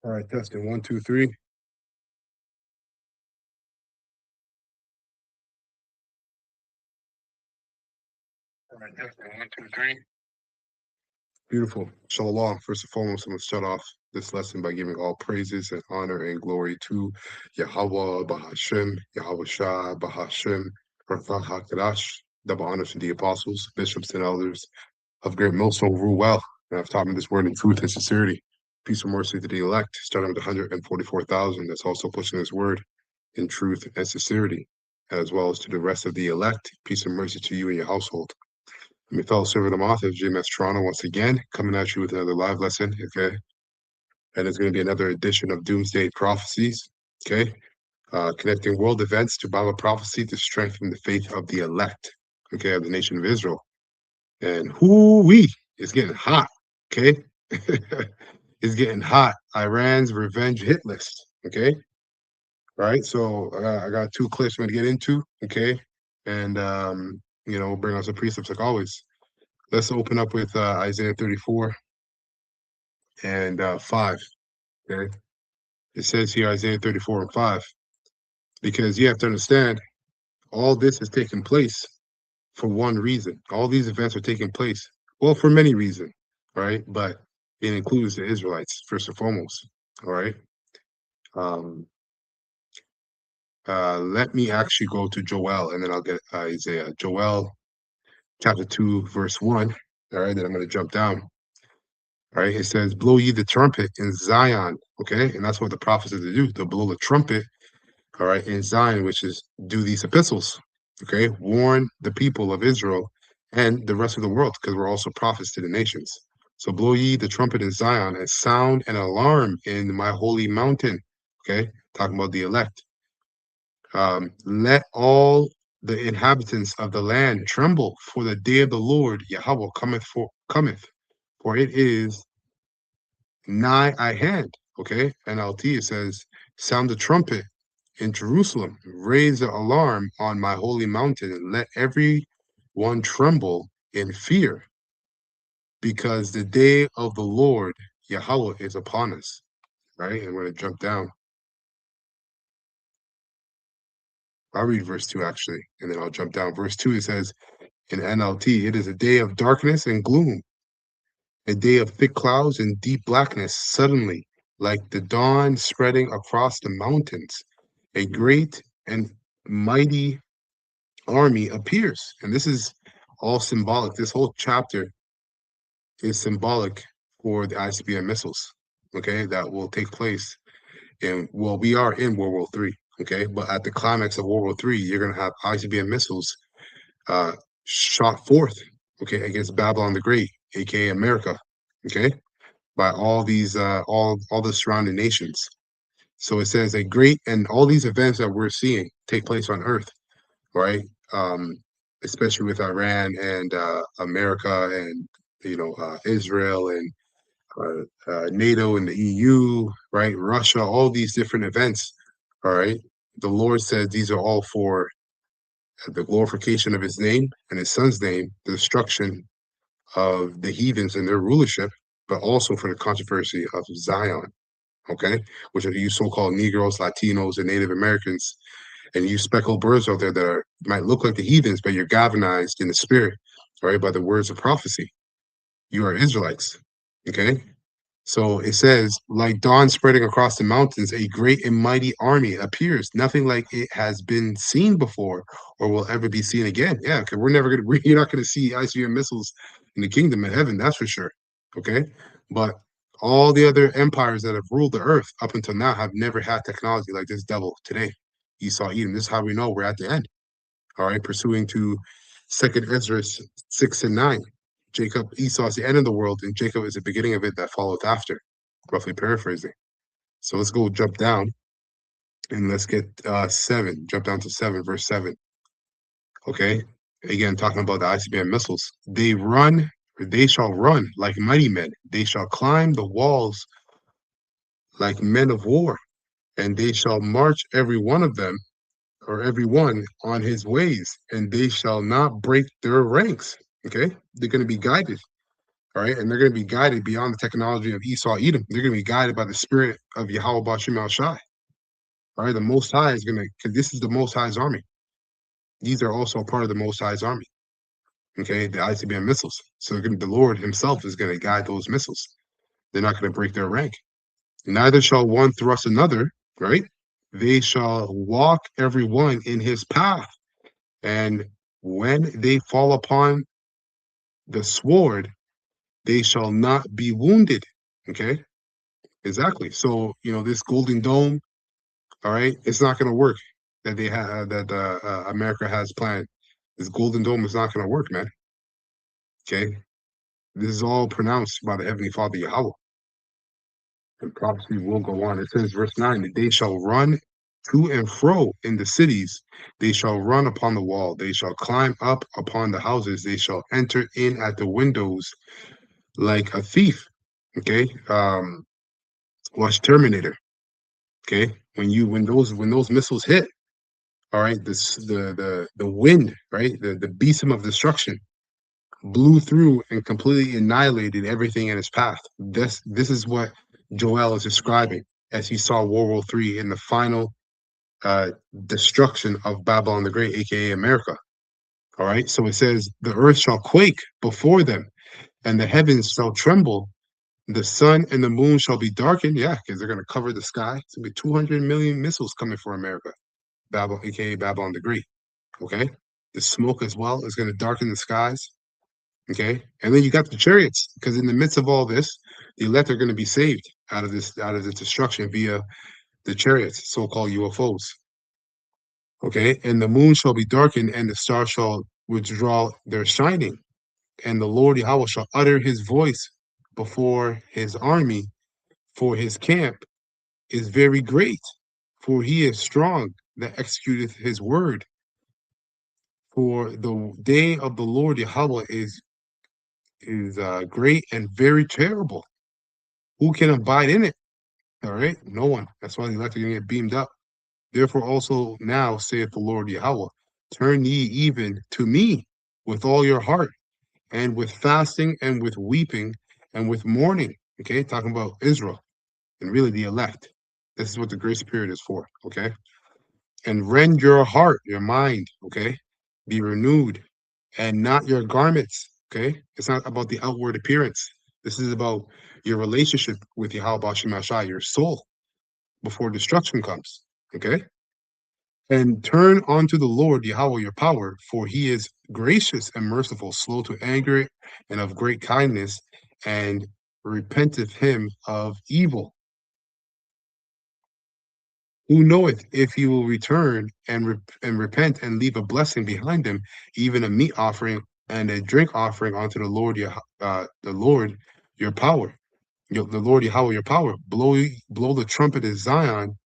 All right, testing 1, 2, 3. All right, testing 1, 2, 3. Beautiful. Shalom. First and foremost, I'm going to start off this lesson by giving all praises and honor and glory to Yahweh Bahashem, Yahweh Shah Bahashem, Rafa HaKadash, double honors to the apostles, bishops, and elders of great millstone rule well, and have taught me this word in truth and sincerity. Peace and mercy to the elect, starting with 144,000. That's also pushing this word in truth and sincerity, as well as to the rest of the elect. Peace and mercy to you and your household. I'm your fellow servant of the author, JMS Toronto, once again, coming at you with another live lesson, okay? And it's going to be another edition of Doomsday Prophecies, okay? Connecting world events to Bible prophecy to strengthen the faith of the elect, okay, of the nation of Israel. And whoo-wee, it's getting hot, okay? It's getting hot. IRANS revenge hit list, okay? Right, so I got two clips I'm going to get into, okay? And, we'll bring on some precepts like always. Let's open up with Isaiah 34 and 5. Okay, it says here Isaiah 34 and 5, because you have to understand all this is taking place for one reason. All these events are taking place, well, for many reasons, right? But it includes the Israelites first and foremost. All right. Let me actually go to Joel, and then I'll get Isaiah. Joel chapter 2, verse 1. All right, then I'm going to jump down. All right, it says, blow ye the trumpet in Zion, okay? And that's what the prophets are to do. They'll blow the trumpet, all right, in Zion, which is do these epistles, okay? Warn the people of Israel and the rest of the world, because we're also prophets to the nations. So blow ye the trumpet in Zion and sound an alarm in my holy mountain, okay? Talking about the elect. Let all the inhabitants of the land tremble, for the day of the Lord Yahweh cometh, for it is nigh at hand. Okay, NLT, it says, sound the trumpet in Jerusalem, raise the alarm on my holy mountain, and let every one tremble in fear, because the day of the Lord Yahweh is upon us. Right, and we're going to jump down. I'll read verse 2 actually, and then I'll jump down. Verse 2, it says in NLT, it is a day of darkness and gloom, a day of thick clouds and deep blackness, suddenly, like the dawn spreading across the mountains. A great and mighty army appears. And this is all symbolic. This whole chapter is symbolic for the ICBM missiles, okay, that will take place in, well, we are in World War III, okay, but at the climax of World War III, you're going to have ICBM missiles shot forth, okay, against Babylon the Great, aka America, okay, by all these all the surrounding nations. So it says a great, and all these events that we're seeing take place on Earth, right? Especially with Iran and America and Israel and NATO and the EU, right? Russia, all these different events. All right. The Lord says these are all for the glorification of his name and his son's name, the destruction of the heathens and their rulership, but also for the controversy of Zion, okay? Which are you so-called Negroes, Latinos, and Native Americans, and you speckled birds out there that might look like the heathens, but you're galvanized in the spirit, right, by the words of prophecy. You are Israelites, okay? So it says, like dawn spreading across the mountains, a great and mighty army appears, nothing like it has been seen before or will ever be seen again. Yeah, because you're not gonna see ICBM missiles in the kingdom of heaven, that's for sure. Okay, but all the other empires that have ruled the earth up until now have never had technology like this devil today. Esau, Edom. This is how we know we're at the end. All right, pursuing to Second Ezra 6 and 9. Jacob, Esau is the end of the world, and Jacob is the beginning of it that followeth after, roughly paraphrasing. So let's go jump down, and let's get 7. Jump down to 7, verse 7. Okay, again, talking about the ICBM missiles. They shall run like mighty men. They shall climb the walls like men of war, and they shall march every one of them, or every one on his ways, and they shall not break their ranks. Okay, they're going to be guided. all right? And they're going to be guided beyond the technology of Esau, Edom. They're going to be guided by the spirit of Yahweh Bashim Al Shai. All right, the Most High is going to, because this is the Most High's army. These are also a part of the Most High's army. Okay, the ICBM missiles. So the Lord Himself is going to guide those missiles. They're not going to break their rank. Neither shall one thrust another, right? They shall walk every one in his path. And when they fall upon the sword, they shall not be wounded. Okay, exactly. So, this Golden Dome, all right, it's not going to work that they have that America has planned. This Golden Dome is not going to work, man. Okay, this is all pronounced by the Heavenly Father Yahweh. And prophecy will go on. It says, verse 9, that they shall run to and fro in the cities. They shall run upon the wall. They shall climb up upon the houses. They shall enter in at the windows like a thief. Okay. Watch Terminator. Okay. When those missiles hit, all right, the wind, right? The besom of destruction blew through and completely annihilated everything in its path. This is what Joel is describing as he saw World War III in the final destruction of Babylon the Great, aka America. All right, so it says, the earth shall quake before them, and the heavens shall tremble. The sun and the moon shall be darkened. Yeah, because they're going to cover the sky. It's going to be 200 million missiles coming for America, Babylon, aka Babylon the Great. Okay, the smoke as well is going to darken the skies. Okay, and then you got the chariots, because in the midst of all this, the elect are going to be saved out of this destruction via the chariots, so-called UFOs. Okay, and the moon shall be darkened, and the stars shall withdraw their shining, and the Lord Yahweh shall utter His voice before His army, for His camp is very great, for He is strong that executeth His word. For the day of the Lord Yahweh is great and very terrible. Who can abide in it? All right, no one. That's why the elect are going to get beamed up. Therefore, also now saith the Lord Yahweh, turn ye even to me with all your heart, and with fasting, and with weeping, and with mourning. Okay, talking about Israel and really the elect. This is what the grace period is for. Okay, and rend your heart, your mind. Okay, be renewed, and not your garments. Okay, it's not about the outward appearance. This is about your relationship with Yahweh Shemashai, your soul, before destruction comes. Okay, and turn unto the Lord Yahweh your power, for He is gracious and merciful, slow to anger, and of great kindness, and repenteth him of evil. Who knoweth if he will return and repent and leave a blessing behind him, even a meat offering and a drink offering unto the Lord your power, the Lord Yahweh your power. Blow the trumpet in Zion,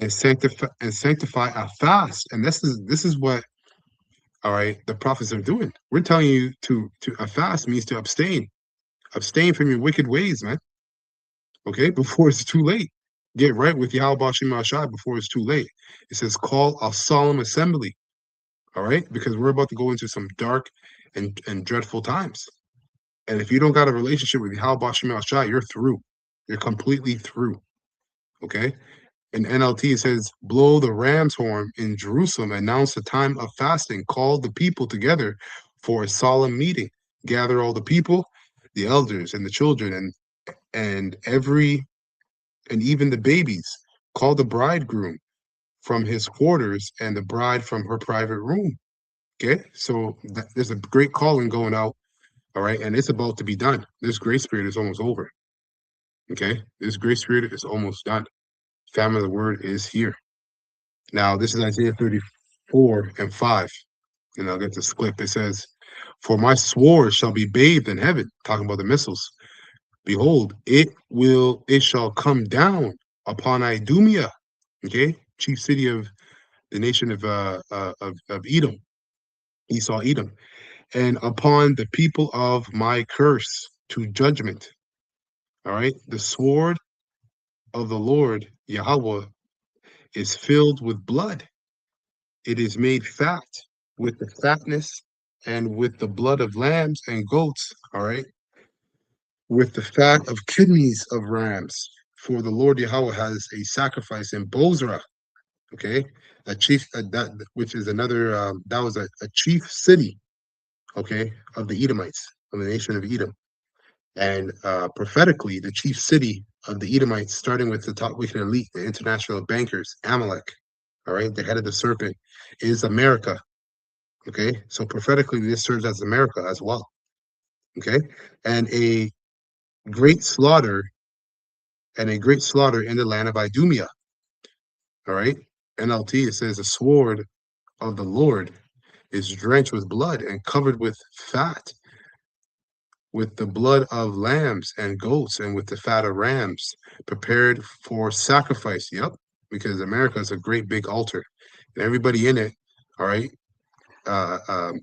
and sanctify a fast. And this is what, all right, the prophets are doing. We're telling you to a fast means to abstain from your wicked ways, man. Okay, before it's too late. Get right with Yahweh Shem Shai before it's too late. It says, call a solemn assembly. All right, because we're about to go into some dark and dreadful times. And if you don't got a relationship with Yahweh Shem Shai, you're through. You're completely through. Okay. In NLT, it says, blow the ram's horn in Jerusalem, announce the time of fasting, call the people together for a solemn meeting, gather all the people, the elders and the children, and even the babies, call the bridegroom from his quarters and the bride from her private room. Okay, so there's a great calling going out, all right, and it's about to be done. This grace period is almost over. Okay, this grace period is almost done. Family of the word is here. Now, this is Isaiah 34 and 5. And I'll get this clip. It says, for my sword shall be bathed in heaven, talking about the missiles. Behold, it shall come down upon Idumea, okay, chief city of the nation of Edom, Esau, Edom, and upon the people of my curse to judgment. All right, the sword of the Lord Yahweh is filled with blood. It is made fat with the fatness and with the blood of lambs and goats, all right, with the fat of kidneys of rams. For the Lord Yahweh has a sacrifice in Bozrah, okay, a chief that which is another that was a chief city, okay, of the Edomites, of the nation of Edom. And prophetically, the chief city of the Edomites, starting with the top wicked elite, the international bankers, Amalek, all right, the head of the serpent, is America. Okay, so prophetically, this serves as America as well. Okay, and a great slaughter in the land of Idumea. All right, NLT, it says the sword of the Lord is drenched with blood and covered with fat, with the blood of lambs and goats, and with the fat of rams, prepared for sacrifice. Yep, because America is a great big altar, and everybody in it, all right,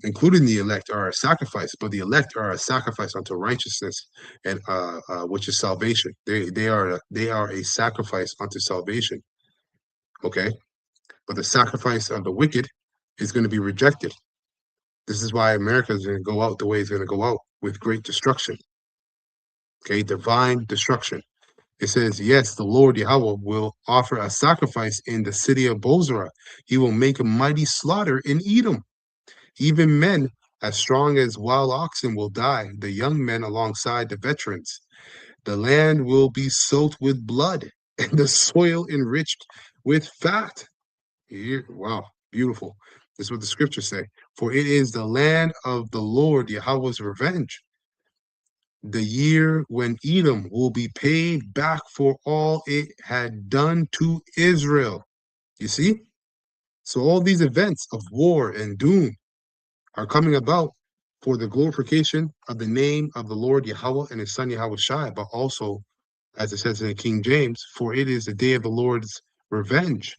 including the elect, are a sacrifice. But the elect are a sacrifice unto righteousness, and which is salvation. They are a sacrifice unto salvation. Okay, but the sacrifice of the wicked is going to be rejected. This is why America is going to go out the way it's going to go out, with great destruction. Okay, divine destruction. It says, yes, the Lord Yahweh will offer a sacrifice in the city of Bozrah. He will make a mighty slaughter in Edom. Even men as strong as wild oxen will die, the young men alongside the veterans. The land will be soaked with blood, and the soil enriched with fat. Here, wow, beautiful. This is what the scriptures say. For it is the land of the Lord Yahweh's revenge, the year when Edom will be paid back for all it had done to Israel. You see? So all these events of war and doom are coming about for the glorification of the name of the Lord Yahweh and his son Yahweh Shai, but also, as it says in the King James, for it is the day of the Lord's revenge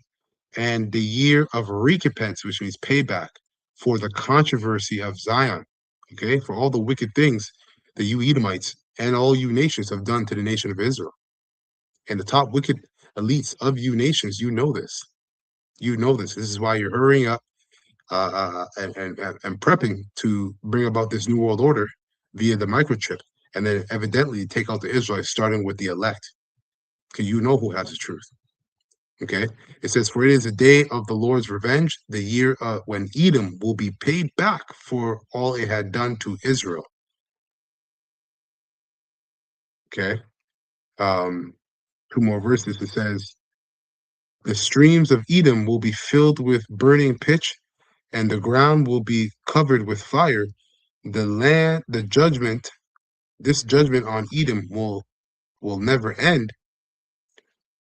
and the year of recompense, which means payback, for the controversy of Zion, okay, for all the wicked things that you Edomites and all you nations have done to the nation of Israel. And the top wicked elites of you nations, you know this. You know this. This is why you're hurrying up and prepping to bring about this new world order via the microchip, and then evidently take out the Israelites, starting with the elect, because you know who has the truth. Okay, it says, for it is the day of the Lord's revenge, the year when Edom will be paid back for all it had done to Israel. Okay, two more verses. It says, the streams of Edom will be filled with burning pitch, and the ground will be covered with fire. The judgment, this judgment on Edom will never end.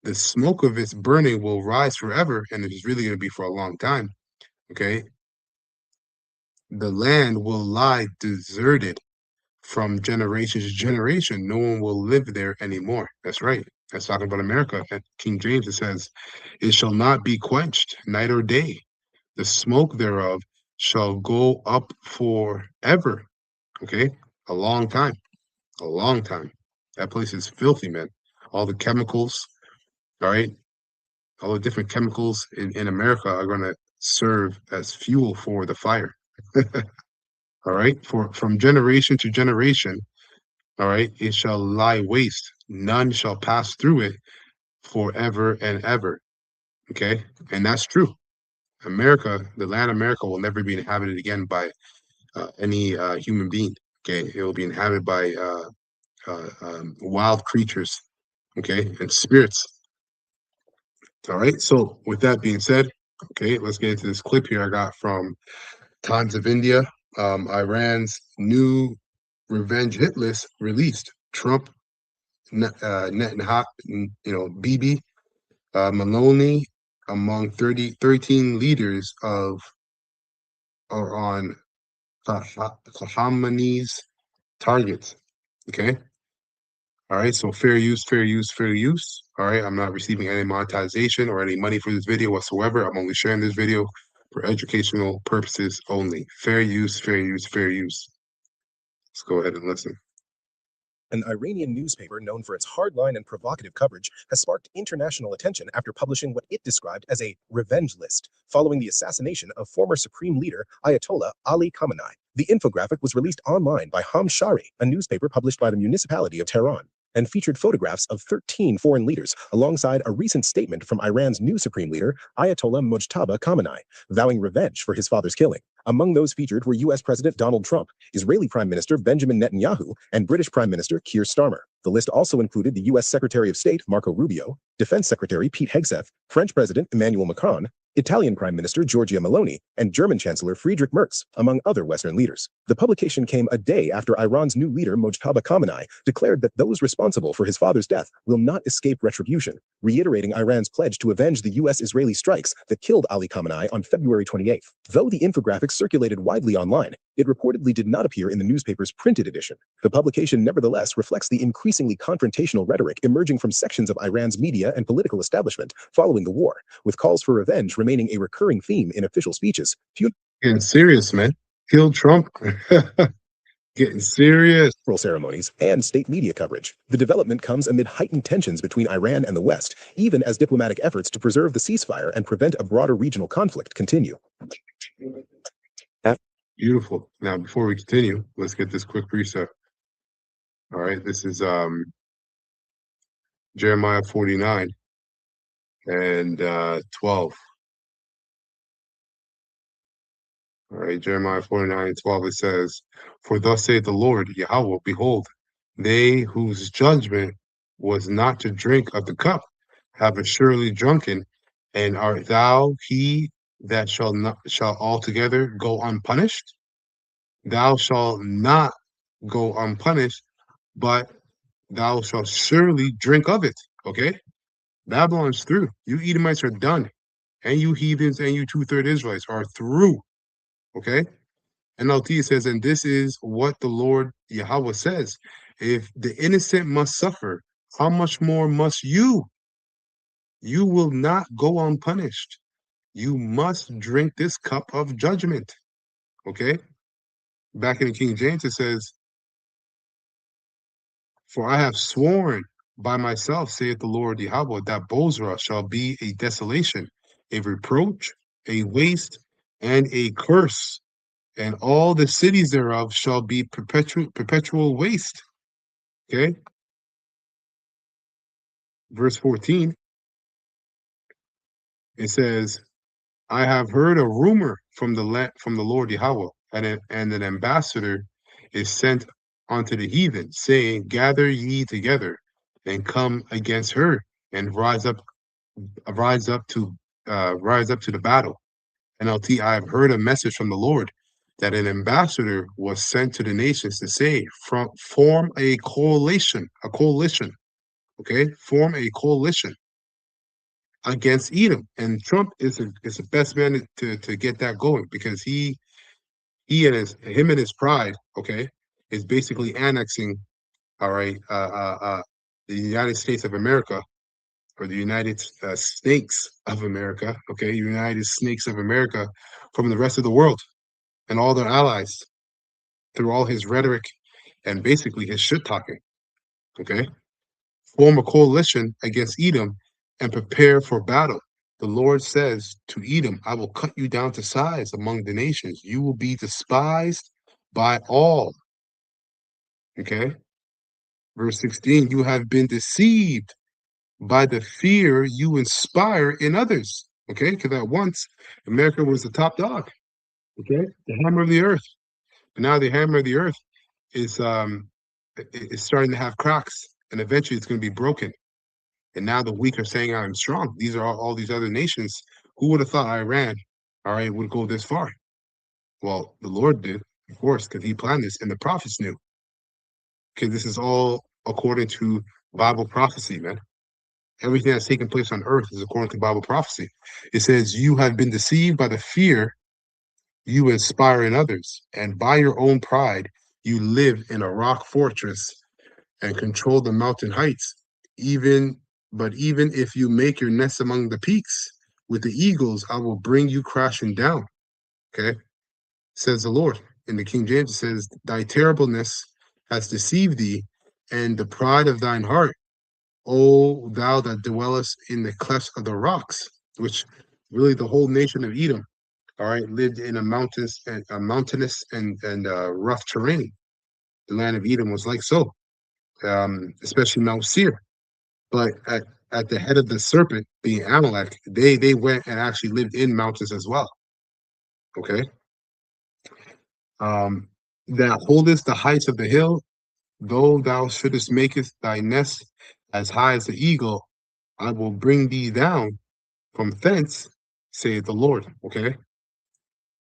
The smoke of its burning will rise forever, and it's really going to be for a long time. Okay, the land will lie deserted from generation to generation. No one will live there anymore. That's right. That's talking about America. At King James, it says, it shall not be quenched night or day. The smoke thereof shall go up forever. Okay, a long time, a long time. That place is filthy, man. All the chemicals, all right, all the different chemicals in America are going to serve as fuel for the fire. All right, from generation to generation, all right, it shall lie waste. None shall pass through it forever and ever. Okay, and that's true. America, the land of America, will never be inhabited again by any human being. Okay, it will be inhabited by wild creatures. Okay, and spirits. All right. So with that being said, okay, let's get into this clip here I got from Times of India. Iran's new revenge hit list released. Trump, Netanyahu, Bibi, Maloney, among 13 leaders are on Khamenei's targets. Okay. All right. So fair use, fair use, fair use. All right. I'm not receiving any monetization or any money for this video whatsoever. I'm only sharing this video for educational purposes only. Fair use, fair use, fair use. Let's go ahead and listen. An Iranian newspaper known for its hardline and provocative coverage has sparked international attention after publishing what it described as a revenge list following the assassination of former Supreme Leader Ayatollah Ali Khamenei. The infographic was released online by Ham Shari, a newspaper published by the municipality of Tehran, and featured photographs of 13 foreign leaders alongside a recent statement from Iran's new Supreme Leader, Ayatollah Mojtaba Khamenei, vowing revenge for his father's killing. Among those featured were U.S. President Donald Trump, Israeli Prime Minister Benjamin Netanyahu, and British Prime Minister Keir Starmer. The list also included the U.S. Secretary of State Marco Rubio, Defense Secretary Pete Hegseth, French President Emmanuel Macron, Italian Prime Minister Giorgia Meloni, and German Chancellor Friedrich Merz, among other Western leaders. The publication came a day after Iran's new leader Mojtaba Khamenei declared that those responsible for his father's death will not escape retribution, reiterating Iran's pledge to avenge the U.S.-Israeli strikes that killed Ali Khamenei on February 28th. Though the infographic circulated widely online, it reportedly did not appear in the newspaper's printed edition. The publication nevertheless reflects the increasingly confrontational rhetoric emerging from sections of Iran's media and political establishment following the war, with calls for revenge remaining a recurring theme in official speeches. Getting serious, man. Kill Trump. Getting serious. Ceremonies and state media coverage. The development comes amid heightened tensions between Iran and the West, even as diplomatic efforts to preserve the ceasefire and prevent a broader regional conflict continue. Beautiful. Now, before we continue, let's get this quick reset. All right, this is Jeremiah 49 and 12. All right, Jeremiah 49 and 12, it says, "For thus saith the Lord, Yahweh, behold, they whose judgment was not to drink of the cup have assuredly drunken, and art thou he that shall altogether go unpunished? Thou shalt not go unpunished, but thou shalt surely drink of it." Okay? Babylon's through. You Edomites are done. And you heathens and you two-third Israelites are through. Okay? NLT says, and this is what the Lord Yahweh says. If the innocent must suffer, how much more must you? You will not go unpunished. You must drink this cup of judgment. Okay? Back in the King James, it says, "For I have sworn by myself, saith the Lord Yahweh, that Bozrah shall be a desolation, a reproach, a waste, and a curse, and all the cities thereof shall be perpetual waste." Okay? Verse 14, it says, "I have heard a rumor from the Lord Yahweh, and an ambassador is sent unto the heathen, saying, Gather ye together and come against her, and rise up to the battle." NLT, "I have heard a message from the Lord that an ambassador was sent to the nations to say, form a coalition, okay, form a coalition against Edom." And Trump is the best man to get that going, because him and his pride, okay, is basically annexing, all right, the United States of America, or the United Snakes of America, okay, United Snakes of America, from the rest of the world and all their allies, through all his rhetoric and basically his shit talking, okay? Form a coalition against Edom and prepare for battle. The Lord says to Edom, "I will cut you down to size among the nations. You will be despised by all." Okay? Verse 16, "You have been deceived by the fear you inspire in others." Okay? Because at once, America was the top dog. Okay? The hammer of the earth. But now the hammer of the earth is starting to have cracks, and eventually it's going to be broken. And now the weak are saying, "I'm strong." These are all these other nations. Who would have thought Iran, all right, would go this far? Well, the Lord did, of course, because he planned this, and the prophets knew. Okay, this is all according to Bible prophecy, man. Everything that's taking place on earth is according to Bible prophecy. It says, "You have been deceived by the fear you inspire in others, and by your own pride you live in a rock fortress and control the mountain heights. But even if you make your nest among the peaks with the eagles, I will bring you crashing down." Okay, says the Lord. In the King James, it says, "Thy terribleness has deceived thee, and the pride of thine heart, O thou that dwellest in the clefts of the rocks, which really the whole nation of Edom, all right, lived in a mountainous and rough terrain. The land of Edom was like so, especially Mount Seir. But at the head of the serpent, being Amalek, they went and actually lived in mountains as well. Okay, that holdest the heights of the hill, though thou shouldest makest thy nest as high as the eagle, I will bring thee down from thence, saith the Lord. Okay.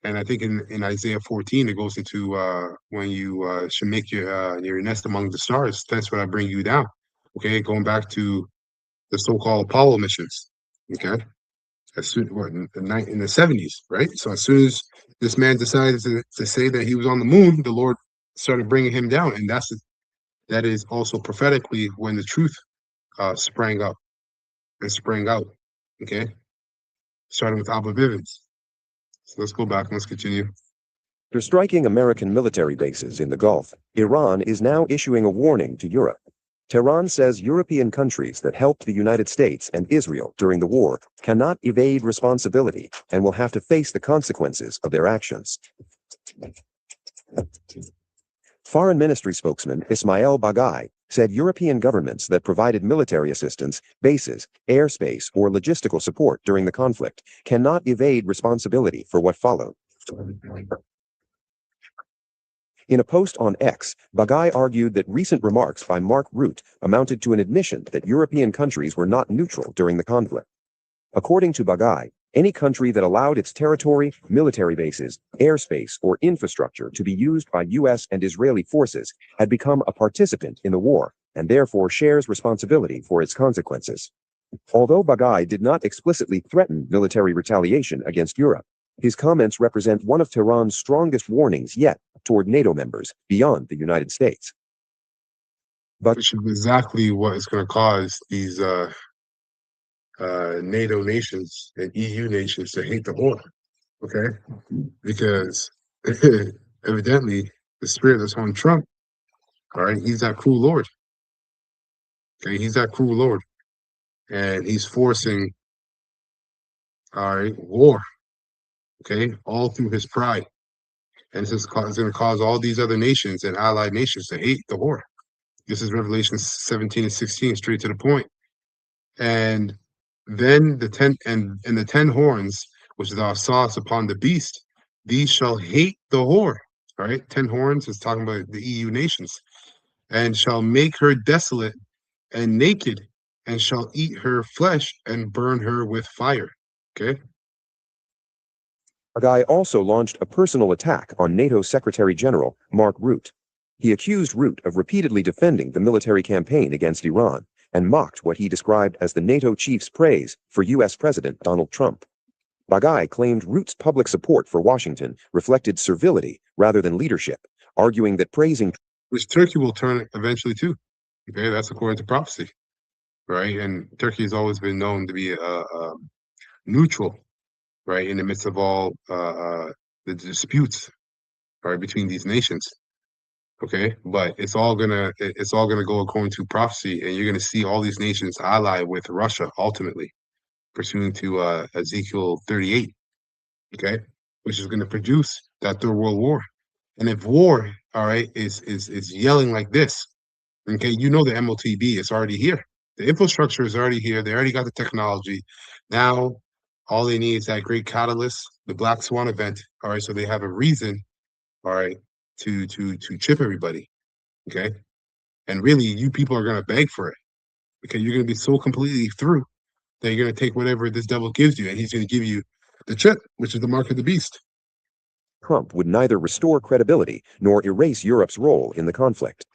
And I think in Isaiah 14, it goes into when you should make your nest among the stars. That's when I bring you down. Okay, going back to the so-called Apollo missions. Okay, as soon in the 70s, right? So as soon as this man decided to say that he was on the moon, the Lord started bringing him down, and that is also prophetically when the truth sprang up and sprang out. Okay, starting with Abba Bivens. So let's go back and let's continue. After striking American military bases in the Gulf, Iran is now issuing a warning to Europe. Tehran says European countries that helped the United States and Israel during the war cannot evade responsibility and will have to face the consequences of their actions. Foreign Ministry spokesman Ismail Baghai said European governments that provided military assistance, bases, airspace, or logistical support during the conflict cannot evade responsibility for what followed. In a post on X, Baghai argued that recent remarks by Mark Rutte amounted to an admission that European countries were not neutral during the conflict. According to Baghai, any country that allowed its territory, military bases, airspace, or infrastructure to be used by U.S. and Israeli forces had become a participant in the war and therefore shares responsibility for its consequences. Although Baghai did not explicitly threaten military retaliation against Europe, his comments represent one of Tehran's strongest warnings yet toward NATO members beyond the United States. Which is exactly what is going to cause these NATO nations and EU nations to hate the war. Okay, because evidently the spirit that's on Trump, all right, he's that cruel Lord. Okay, he's that cruel Lord, and he's forcing, all right, war. Okay, all through his pride, and it's going to cause all these other nations and allied nations to hate the war. This is Revelation 17 and 16, straight to the point. And then the 10 horns which thou sawest upon the beast, these shall hate the whore. All right, 10 horns is talking about the EU nations, and shall make her desolate and naked, and shall eat her flesh and burn her with fire. Okay. Baghai also launched a personal attack on NATO Secretary General Mark Rutte. He accused Rutte of repeatedly defending the military campaign against Iran and mocked what he described as the NATO chief's praise for U.S. President Donald Trump. Baghai claimed Rutte's public support for Washington reflected servility rather than leadership, arguing that praising which Turkey will turn eventually too. Okay, that's according to prophecy, right? And Turkey has always been known to be neutral, right, in the midst of all the disputes, right, between these nations. Okay, but it's all gonna go according to prophecy, and you're gonna see all these nations ally with Russia ultimately, pursuant to Ezekiel 38. Okay, which is gonna produce that third world war. And if war, all right, is yelling like this, okay, you know the MOTB is already here. The infrastructure is already here. They already got the technology. Now, all they need is that great catalyst, the Black Swan event. All right, so they have a reason, all right, to chip everybody. Okay, and really, you people are gonna beg for it because you're gonna be so completely through that you're gonna take whatever this devil gives you, and he's gonna give you the chip, which is the mark of the beast. Trump would neither restore credibility nor erase Europe's role in the conflict.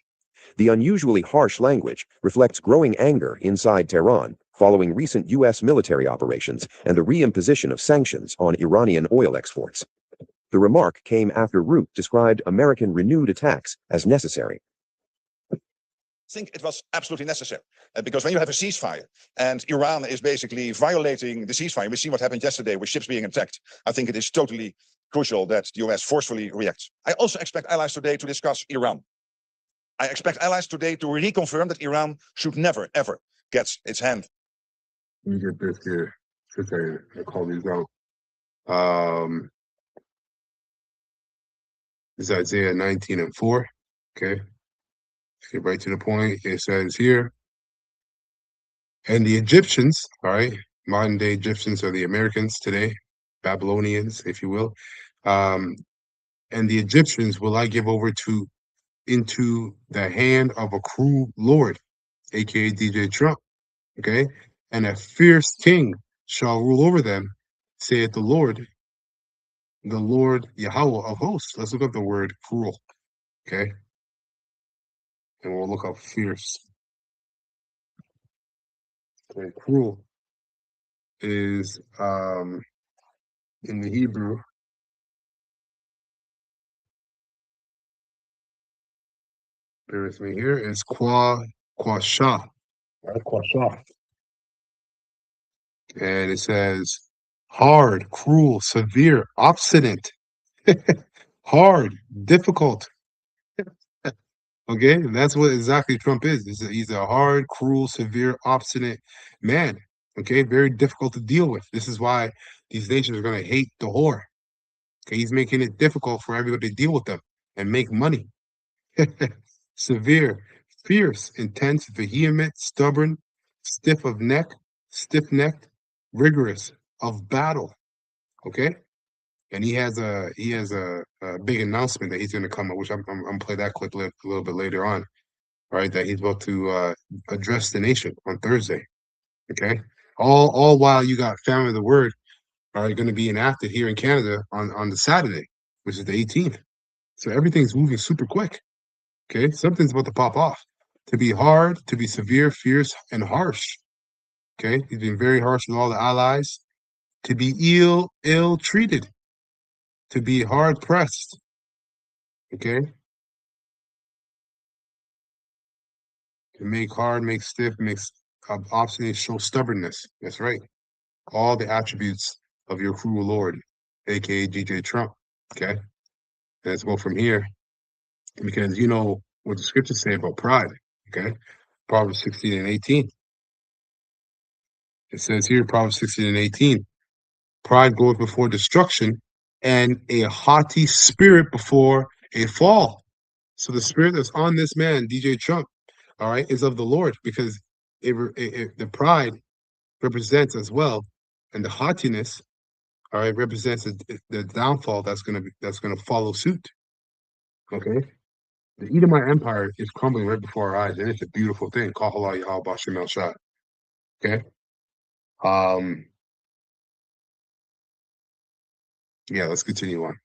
The unusually harsh language reflects growing anger inside Tehran following recent U.S. military operations and the reimposition of sanctions on Iranian oil exports. The remark came after Rutte described American renewed attacks as necessary. I think it was absolutely necessary because when you have a ceasefire and Iran is basically violating the ceasefire, we see what happened yesterday with ships being attacked. I think it is totally crucial that the US forcefully reacts. I also expect allies today to discuss Iran. I expect allies today to reconfirm that Iran should never, ever get its hand. Let me get this here. Since I call these out. This is Isaiah 19:4. Okay. Let's get right to the point. It says here, and the Egyptians, all right, modern day Egyptians are the Americans today, Babylonians, if you will. And the Egyptians will I give over into the hand of a cruel Lord, aka DJ Trump. Okay, and a fierce king shall rule over them, saith the Lord Yahweh of hosts. Let's look up the word cruel. Okay, and we'll look up fierce. Okay, cruel is in the Hebrew. Bear with me here. It's quasha. Right, quasha. And it says hard, cruel, severe, obstinate, hard, difficult. Okay, that's what exactly Trump is. He's a hard, cruel, severe, obstinate man. Okay, very difficult to deal with. This is why these nations are going to hate the whore. Okay, he's making it difficult for everybody to deal with them and make money. Severe, fierce, intense, vehement, stubborn, stiff-necked, rigorous, of battle. Okay, and he has a big announcement that he's going to come up, which I'm gonna play that clip a little bit later on. All right, that he's about to address the nation on Thursday. Okay, all while you got Family of the Word are going to be enacted here in Canada on the Saturday, which is the 18th. So everything's moving super quick. Okay, something's about to pop off. To be hard, to be severe, fierce, and harsh. Okay, he's been very harsh with all the allies. To be ill treated. To be hard pressed. Okay, to make hard, make stiff, makes obstinate, show stubbornness. That's right. All the attributes of your cruel Lord, aka DJ Trump. Okay, let's go from here because you know what the scriptures say about pride. Okay, Proverbs 16 and 18. It says here, Proverbs 16 and 18, pride goeth before destruction, and a haughty spirit before a fall. So the spirit that's on this man, DJ Trump, all right, is of the Lord, because the pride represents as well, and the haughtiness, all right, represents the downfall that's gonna follow suit. Okay, the Edomite Empire is crumbling right before our eyes, and it's a beautiful thing. Kahala Yahal Bashim El Shad. Okay, yeah, let's continue on.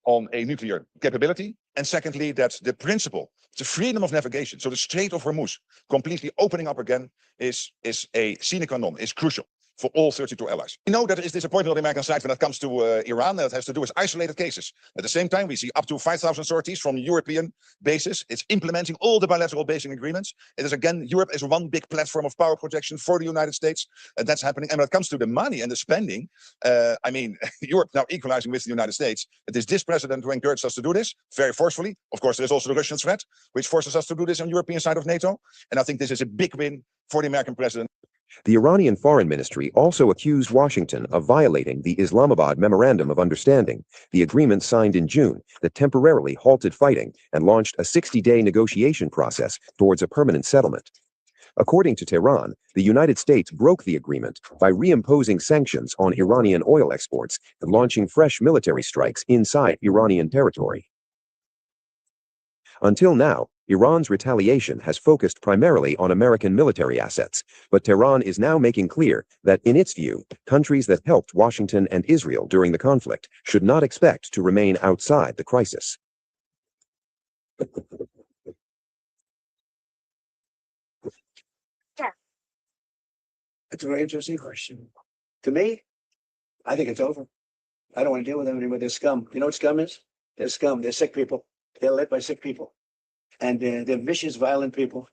On a nuclear capability, and secondly, that the principle, the freedom of navigation, so the Strait of Hormuz completely opening up again is a sine qua non, is crucial for all 32 allies. We know that there is disappointment on the American side when it comes to Iran. That has to do with isolated cases. At the same time, we see up to 5,000 sorties from European bases. It's implementing all the bilateral basing agreements. It is again, Europe is one big platform of power projection for the United States. And that's happening. And when it comes to the money and the spending, I mean, Europe now equalizing with the United States. It is this president who encouraged us to do this very forcefully. Of course, there is also the Russian threat, which forces us to do this on the European side of NATO. And I think this is a big win for the American president. The Iranian Foreign Ministry also accused Washington of violating the Islamabad Memorandum of Understanding, the agreement signed in June that temporarily halted fighting and launched a 60-day negotiation process towards a permanent settlement. According to Tehran, the United States broke the agreement by reimposing sanctions on Iranian oil exports and launching fresh military strikes inside Iranian territory. Until now, Iran's retaliation has focused primarily on American military assets, but Tehran is now making clear that, in its view, countries that helped Washington and Israel during the conflict should not expect to remain outside the crisis. It's a very interesting question. To me, I think it's over. I don't want to deal with them anymore. They're scum. You know what scum is? They're scum. They're sick people. They're led by sick people. And they're vicious, violent people.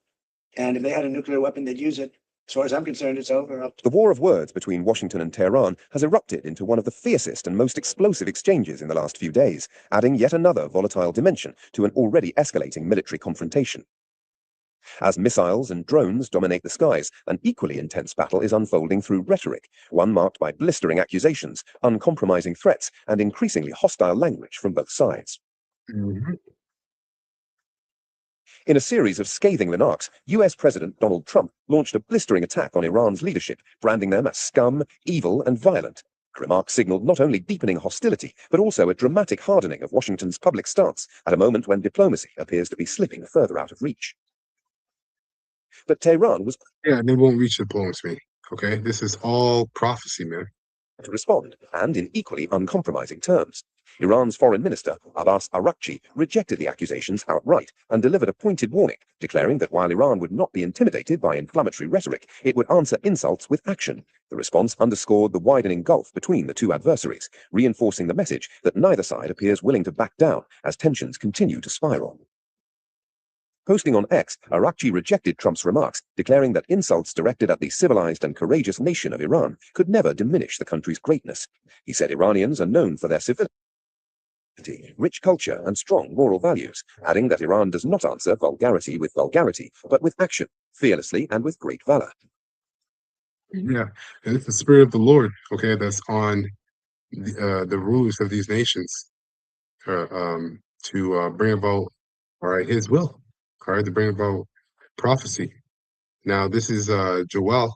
And if they had a nuclear weapon, they'd use it As far as I'm concerned, it's over. The war of words between Washington and Tehran has erupted into one of the fiercest and most explosive exchanges in the last few days, adding yet another volatile dimension to an already escalating military confrontation. As missiles and drones dominate the skies, an equally intense battle is unfolding through rhetoric, one marked by blistering accusations, uncompromising threats, and increasingly hostile language from both sides. Mhm. In a series of scathing remarks, US President Donald Trump launched a blistering attack on Iran's leadership, branding them as scum, evil, and violent. The remarks signaled not only deepening hostility, but also a dramatic hardening of Washington's public stance at a moment when diplomacy appears to be slipping further out of reach. But Tehran was Yeah, they won't reach diplomacy. Okay, this is all prophecy, man. to respond, and in equally uncompromising terms. Iran's foreign minister, Abbas Araghchi, rejected the accusations outright and delivered a pointed warning, declaring that while Iran would not be intimidated by inflammatory rhetoric, it would answer insults with action. The response underscored the widening gulf between the two adversaries, reinforcing the message that neither side appears willing to back down as tensions continue to spiral. Posting on X, Araghchi rejected Trump's remarks, declaring that insults directed at the civilized and courageous nation of Iran could never diminish the country's greatness. He said Iranians are known for their civility, rich culture, and strong moral values, adding that Iran does not answer vulgarity with vulgarity, but with action, fearlessly and with great valor. Yeah, and it's the spirit of the Lord, okay, that's on the rulers of these nations to bring about, all right, His will, all right, to bring about prophecy. Now, this is Joel,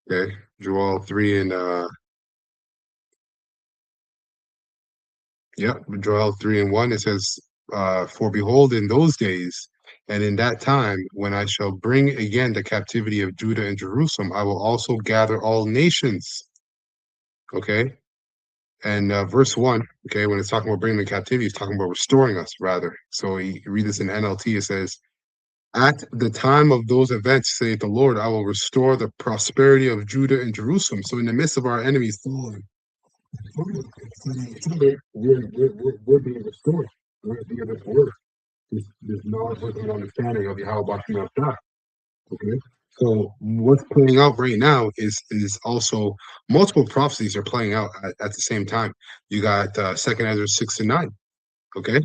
okay, Joel 3 and yeah, Joel 3 and 1. It says, "For behold, in those days and in that time, when I shall bring again the captivity of Judah and Jerusalem, I will also gather all nations." Okay, and verse 1. Okay, when it's talking about bringing the captivity, it's talking about restoring us, rather. So you read this in NLT. It says, "At the time of those events, saith the Lord, I will restore the prosperity of Judah and Jerusalem." So in the midst of our enemies falling, we're being restored. We're being restored. This knowledge and understanding of how about you God. Okay. So what's playing out right now is also multiple prophecies are playing out at the same time. You got Second Ezra 6 and 9. Okay.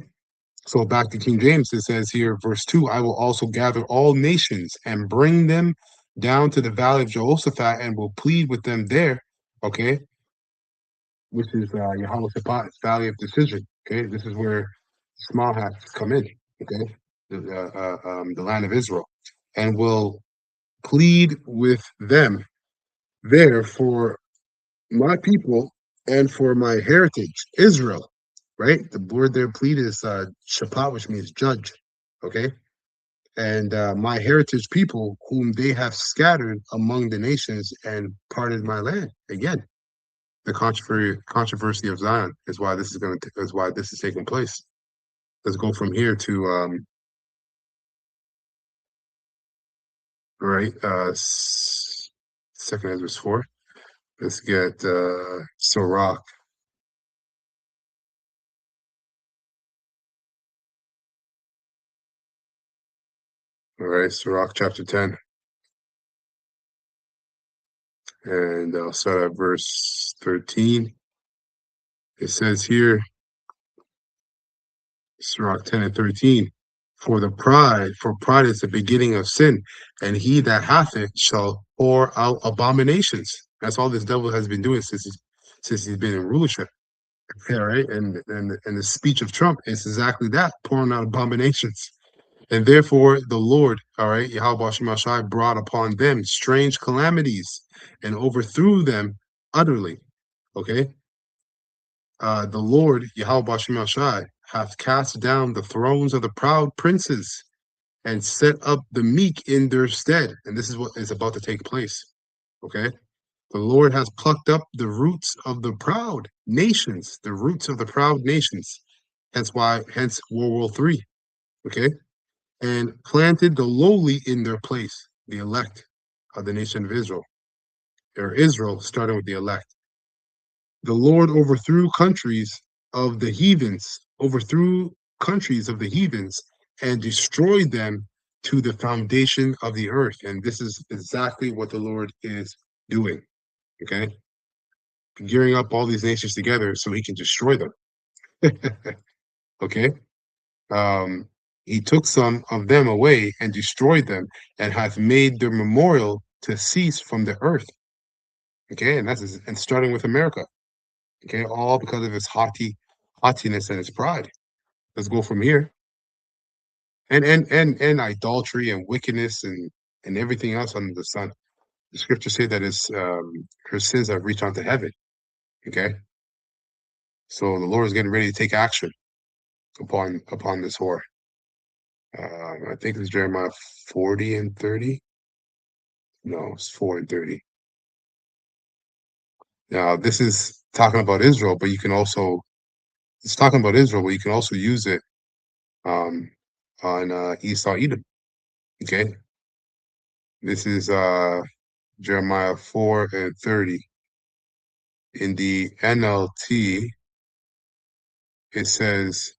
So back to King James, it says here, verse 2, "I will also gather all nations and bring them down to the valley of Jehoshaphat and will plead with them there." Okay, which is Jehoshaphat's valley of decision. Okay, this is where small hats come in. Okay, the land of Israel, and will plead with them there for my people and for my heritage, Israel. Right, the word there, plead, is shapat, which means judge. Okay, and my heritage people, whom they have scattered among the nations and parted my land. Again, the controversy of Zion is why this is taking place. Let's go from here to right Second Ezra 4. Let's get Sirach. All right, Sirach chapter 10. And I'll start at verse 13. It says here, Sirach 10 and 13, for pride is the beginning of sin, and he that hath it shall pour out abominations. That's all this devil has been doing since he's been in rulership. Yeah, right. And the speech of Trump is exactly that, pouring out abominations. And therefore the Lord, all right, Yahweh Shai, brought upon them strange calamities and overthrew them utterly. Okay. The Lord, Yahweh Shai, hath cast down the thrones of the proud princes and set up the meek in their stead. And this is what is about to take place. Okay. The Lord has plucked up the roots of the proud nations, the roots of the proud nations. Hence World War III. Okay. And planted the lowly in their place, the elect of the nation of Israel, or Israel, starting with the elect. The Lord overthrew countries of the heathens, and destroyed them to the foundation of the earth. And this is exactly what the Lord is doing. Okay. Gearing up all these nations together so he can destroy them. Okay. He took some of them away and destroyed them and hath made their memorial to cease from the earth. Okay. And starting with America. Okay. All because of his haughtiness and his pride. Let's go from here. And idolatry and wickedness and everything else under the sun. The scriptures say that her sins have reached onto heaven. Okay. So the Lord is getting ready to take action upon this whore. I think it's Jeremiah 40 and 30. No, it's 4 and 30. Now this is talking about Israel, but it's talking about Israel, but you can also use it on Esau Edom. Okay. This is Jeremiah 4 and 30. In the NLT, it says,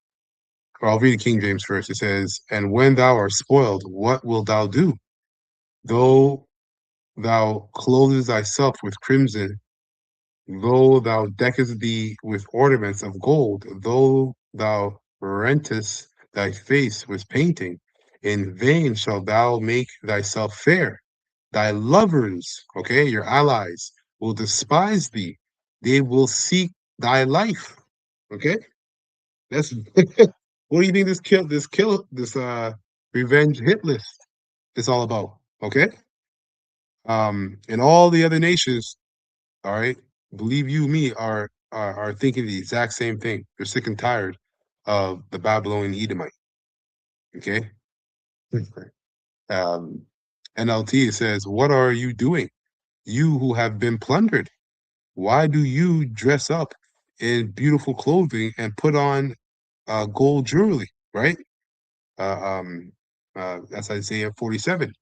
or I'll read the King James first. It says, "And when thou art spoiled, what wilt thou do? Though thou clothest thyself with crimson, though thou deckest thee with ornaments of gold, though thou rentest thy face with painting, in vain shalt thou make thyself fair. Thy lovers, okay, your allies, will despise thee. They will seek thy life." Okay, that's what do you think this revenge hit list is all about? Okay, and all the other nations, all right, believe you me, are thinking the exact same thing. They're sick and tired of the Babylonian Edomite. Okay, um, NLT says, "What are you doing, you who have been plundered? Why do you dress up in beautiful clothing and put on gold jewelry?" Right? Uh, um, that's Isaiah 47.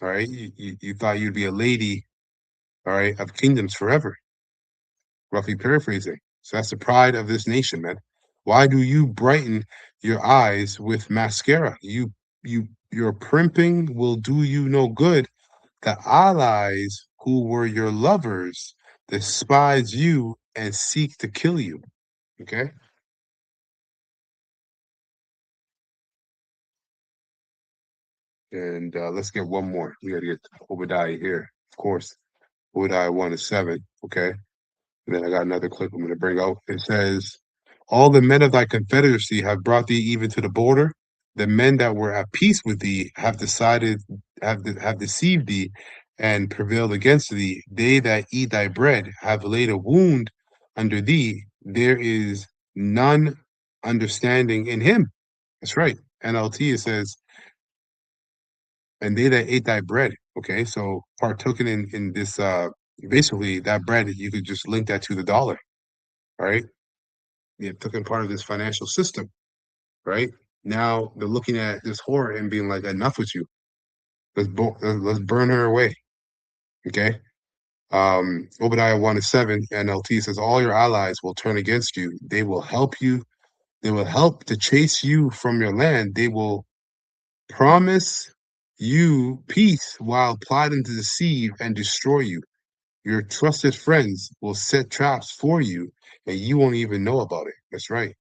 All right, you thought you'd be a lady, all right, of kingdoms forever. Roughly paraphrasing. So that's the pride of this nation, man. Why do you brighten your eyes with mascara? Your primping will do you no good. The allies who were your lovers despise you and seek to kill you. Okay. And let's get one more. We got to get Obadiah here, of course. Obadiah 1 to 7. Okay. And then I got another clip I'm going to bring out. It says, "All the men of thy confederacy have brought thee even to the border. The men that were at peace with thee have have deceived thee and prevailed against thee. They that eat thy bread have laid a wound under thee. There is none understanding in him." That's right. NLT, it says, "And they that ate thy bread." Okay, so partoken in this basically that bread, you could just link that to the dollar, right? They took in part of this financial system, right? Now they're looking at this whore and being like, "Enough with you. Let's burn her away." Okay. Obadiah 1 to 7 NLT says, "All your allies will turn against you. They will help you. They will help to chase you from your land. They will promise you peace while plotting to deceive and destroy you. Your trusted friends will set traps for you, and you won't even know about it." That's right.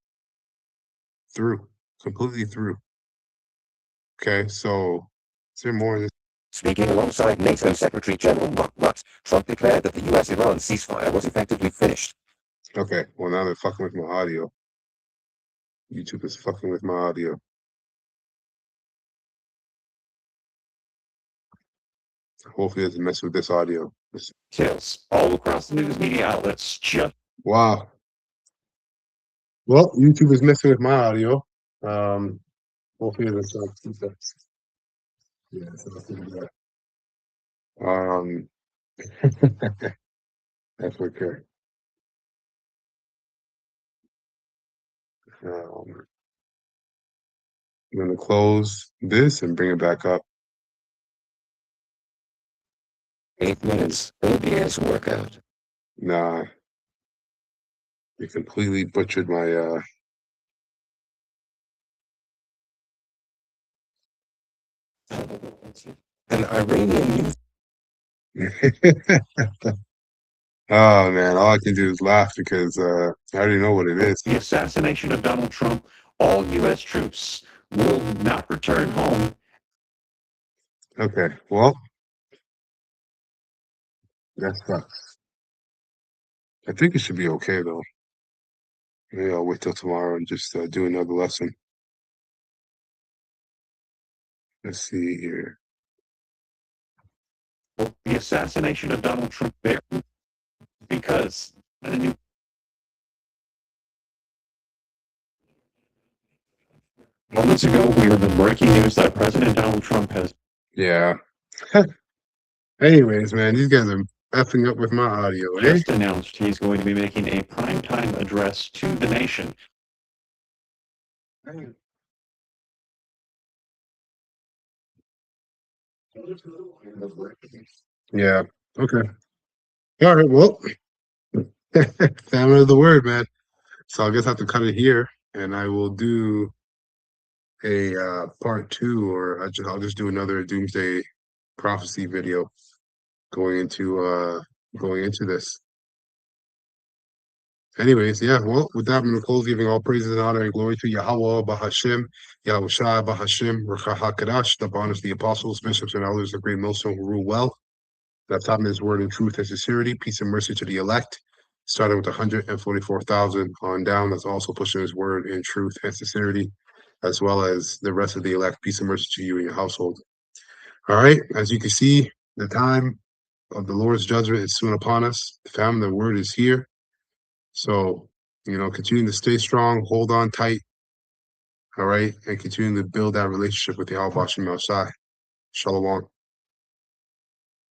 Through. Completely through. Okay, so is there more of this? Speaking alongside NATO Secretary General Mark Rutte, Trump declared that the US-Iran ceasefire was effectively finished. Okay, well now they're fucking with my audio. YouTube is fucking with my audio. Hopefully it doesn't mess with this audio. Kills all across the news media outlets. Wow. Well, YouTube is messing with my audio. Hopefully it doesn't. Yeah, it's not gonna do that. That's okay. I'm gonna close this and bring it back up. 8 minutes. OBS workout. Nah, you completely butchered my An Iranian Oh man, all I can do is laugh because I already know what it is. the assassination of Donald Trump, all U.S. troops will not return home. Okay, well, that sucks. I think it should be okay though. Maybe I'll wait till tomorrow and just do another lesson. Let's see here. The assassination of Donald Trump there because moments ago we heard the breaking news that President Donald Trump has Yeah. Anyways, man, these guys are effing up with my audio, eh? just announced he's going to be making a primetime address to the nation. Yeah. Okay. All right. Well, family of the word, man. So I guess I have to cut it here, and I will do a part two, or I'll just do another Doomsday prophecy video going into this. Anyways, yeah, well, with that, I'm going to close, giving all praises and honor and glory to Yahweh, Bahashim, Yahweh Shai, Bahashim, Ruach HaKadosh, the bonus, the apostles, bishops, and elders, the great millstone who rule well. That taught me his word in truth and sincerity, peace and mercy to the elect, starting with 144,000 on down. That's also pushing his word in truth and sincerity, as well as the rest of the elect, peace and mercy to you and your household. All right, as you can see, the time of the Lord's judgment is soon upon us. The family, the word is here. So, continue to stay strong, hold on tight, all right, and continue to build that relationship with Yahweh Shem Shai. Shalom.